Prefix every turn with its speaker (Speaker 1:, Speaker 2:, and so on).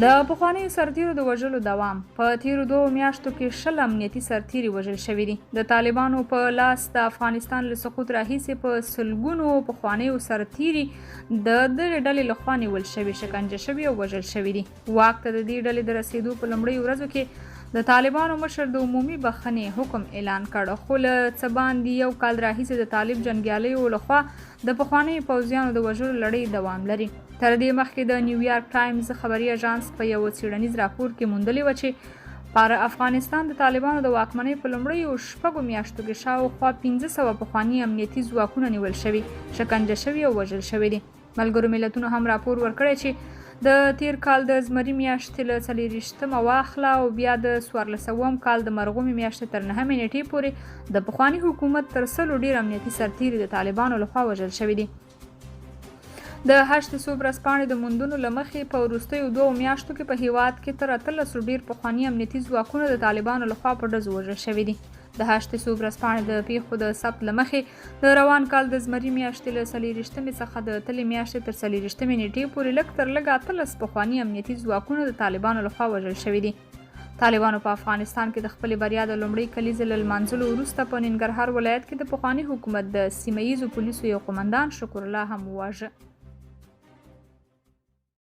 Speaker 1: د پخوانیو سرتیرو د وژلو دوام. په تیرو 2 میاشتو کې 20 امنیتي سرتیري وژل شوي دي. د طالبانو په لاس د افغانستان له سقوط راهیسې په سلګونو پخوانیو سرتیري د دغې ډلې لخوا نیول شوي، شکنجه شوي او وژل شوي دي. واک ته د دې ډلې د رسېدو په لومړیو ورځو کې د طالبانو مشر د عمومي بخښنې حکم اعلان کړ، خو له څه باندې 1 کال راهیسې د طالب جنګیالیو لخوا د پخوانیو پوځیانو د وژلو لړۍ دوام لري. تر دې مخکې د نیویارک ټایمز خبري اژانس په یو څېړنیز راپور کې موندلي و چې پر افغانستان د طالبانو د واکمنۍ په لومړیو 6 میاشتو کې شاوخوا 1500 پخواني امنیتي ځواکونه نیول شوي، شکنجه شوي او وژل شوي دي. ملګرو ملتونو هم راپور ورکړی چې د تیر کال د زمري میاشتې له 24 واخله او بیا د 14 کال د مرغومي میاشتې تر 9 نیټې پورې د پخواني حکومت تر 100 ډیر امنیتي سرتیري د طالبانو لخوا وژل شوي دي. د 8 ورځپاڼې د موندنو له مخې په وروستیو 2 میاشتو کې په هیواد کې تر 18 ډیر پخواني امنیتي ځواکونه د طالبانو لخوا په ډزو وژل شوي دي. د 8 ورځپاڼې د پیښو د ثبت له مخې د روان کال د زمري میاشتې له 24 څخه د تلې میاشتې تر 24 نیټې پورې لږ تر لږه 18 پخواني امنیتي ځواکونه د طالبانو لخوا وژل شوي دي. طالبانو په افغانستان کې د خپلې بریا د لومړۍ کلیزې له لمانځلو وروسته په ننګرهار ولایت کې د پخواني حکومت د سیمه ییزو پولیسو یو قومندان شکر الله هم وواژه.